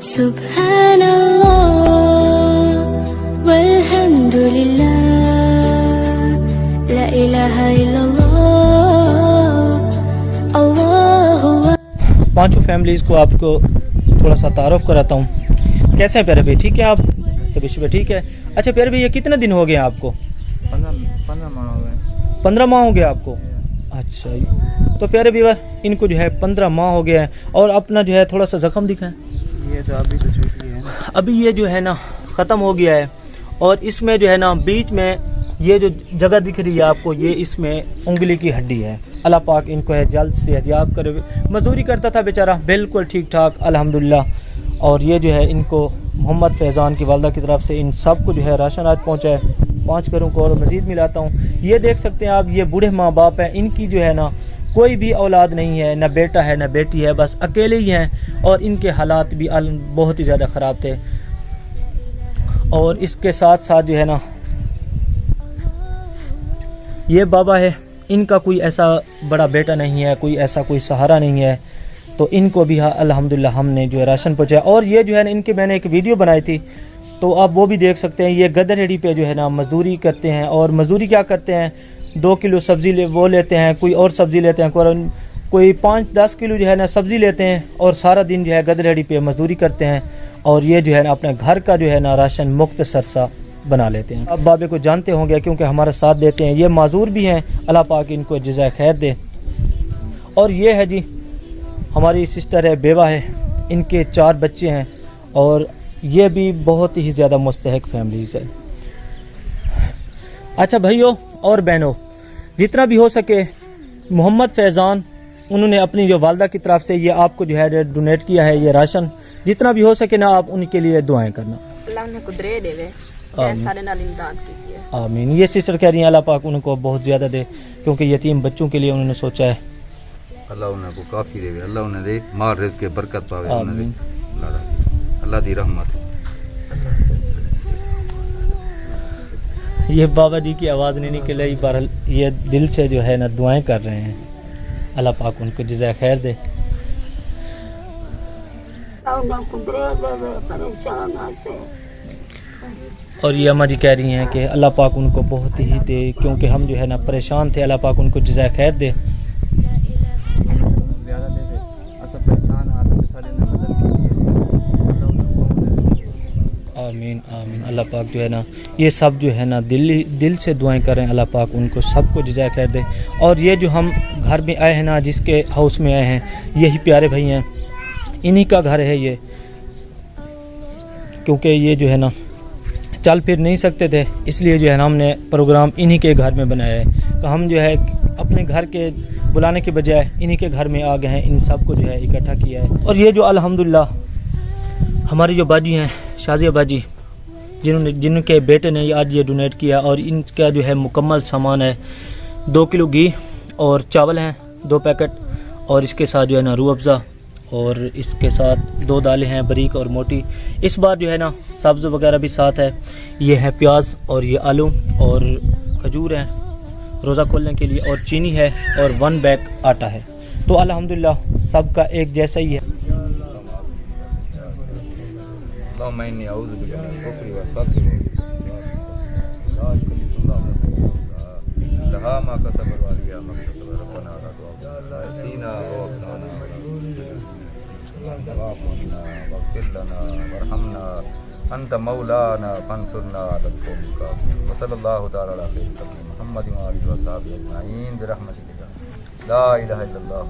सुब्हानल्लाह वल्हम्दुलिल्लाह ला इलाहा इल्लल्लाह अल्लाहु। पांचों फैमिलीज़ को आपको थोड़ा सा तारुफ कराता हूँ। कैसे हैं प्यारे भाई, ठीक है आप? तबीयत ठीक है? अच्छा प्यारे भाई, ये कितने दिन हो गए आपको? 15 माह हो गए। 15 माह हो गए आपको? अच्छा, तो प्यारे व्यूअर, इनको जो है 15 माह हो गया है। और अपना जो है थोड़ा सा जख्म दिखाएं। ये तो अभी तो छूट गया है, अभी ये जो है ना ख़त्म हो गया है। और इसमें जो है ना बीच में ये जो जगह दिख रही है आपको, ये इसमें उंगली की हड्डी है। अल्लाह पाक इनको है जल्द से हजाब करे। मजदूरी करता था बेचारा, बिल्कुल ठीक ठाक अल्हम्दुलिल्लाह। और ये जो है इनको मोहम्मद फैज़ान की वालदा की तरफ से इन सब को जो है राशन आज पहुँचा है। 5 घरों को और मज़ीद मिलाता हूँ। ये देख सकते हैं आप, ये बूढ़े माँ बाप हैं, इनकी जो है ना कोई भी औलाद नहीं है, ना बेटा है ना बेटी है, बस अकेले ही हैं। और इनके हालात भी बहुत ही ज़्यादा ख़राब थे। और इसके साथ साथ जो है ना ये बाबा है, इनका कोई ऐसा बड़ा बेटा नहीं है, कोई ऐसा कोई सहारा नहीं है। तो इनको भी अल्हम्दुलिल्लाह हमने जो है राशन पहुँचाया। और ये जो है ना इनकी मैंने एक वीडियो बनाई थी, तो आप वो भी देख सकते हैं। ये गदरहेड़ी पे जो है ना मजदूरी करते हैं। और मजदूरी क्या करते हैं, 2 किलो सब्ज़ी वो लेते हैं, कोई और सब्ज़ी लेते हैं, कोई 5-10 किलो जो है ना सब्ज़ी लेते हैं। और सारा दिन जो है गदरहेड़ी पे मजदूरी करते हैं। और ये जो है ना अपने घर का जो है ना राशन मुख्तसर सा बना लेते हैं। अब बाबे को जानते होंगे क्योंकि हमारा साथ देते हैं। ये माजूर भी हैं, अल्लाह पाक इनको जज़ाए खैर दे। और ये है जी हमारी सिस्टर है, बेवा है, इनके 4 बच्चे हैं। और ये भी बहुत ही ज़्यादा मुस्तहक फैमिलीज़ है। अच्छा भाइयों और बहनों, जितना भी हो सके मोहम्मद फैज़ान उन्होंने अपनी जो वालदा की तरफ से ये आपको जो है डोनेट किया है ये राशन। जितना भी हो सके ना आप उनके लिए दुआएं करना। अल्लाह उन्हें कुदरे देवे, सारे नाल इमदाद कीजिए। आमीन। ये सिस्टर कह रही हैं अल्लाह पाक उनको बहुत ज़्यादा दे, क्योंकि यतीम बच्चों के लिए उन्होंने सोचा है। अल्लाह उन्हें को काफ़ी देवे, अल्लाह उन्हें दे मार रिज़्क़ के बरकत पावे, आमीन। अल्लाह दी रहमत। ये बाबा जी की आवाज़ नहीं निकल रही, पर ये दिल से जो है ना दुआएं कर रहे हैं। अल्लाह पाक उनको जज़ाए खैर दे। और ये अम्मा जी कह रही हैं कि अल्लाह पाक उनको बहुत ही दे, क्योंकि हम जो है ना परेशान थे। अल्लाह पाक उनको जज़ाए खैर दे। आमीन आमीन। अल्लाह पाक जो है ना ये सब जो है ना दिल से दुआएं करें, अल्लाह पाक उनको सबको जज़ाए खैर दे। और ये जो हम घर में आए हैं ना, जिसके हाउस में आए हैं, यही प्यारे भाई हैं, इन्हीं का घर है ये। क्योंकि ये जो है ना चल फिर नहीं सकते थे, इसलिए जो है ना हमने प्रोग्राम इन्हीं के घर में बनाया है। तो हम जो है अपने घर के बुलाने के बजाय इन्हीं के घर में आ गए हैं, इन सब को जो है इकट्ठा किया है। और ये जो अल्हम्दुलिल्लाह हमारी जो बाजी हैं शाजिया बाजी, जिनके बेटे ने आज ये डोनेट किया। और इनका जो है मुकम्मल सामान है, 2 किलो घी और चावल हैं 2 पैकेट। और इसके साथ जो है ना रूह अफ़ज़ा, और इसके साथ 2 दालें हैं बारीक और मोटी। इस बार जो है ना सब्ज़ वगैरह भी साथ है। ये है प्याज और ये आलू और खजूर हैं रोज़ा खोलने के लिए, और चीनी है और 1 बैग आटा है। तो अल्हम्दुलिल्लाह सबका एक जैसा ही है। अंत मौलाना फंसुरना अलल कौमिल काफिरीन। वसल्लल्लाहु तआला अला खैरि खल्क़ि मुहम्मद व आलिहि व सहाबिहि अजमईन बिरहमतिका ला इलाहा इल्लल्लाह।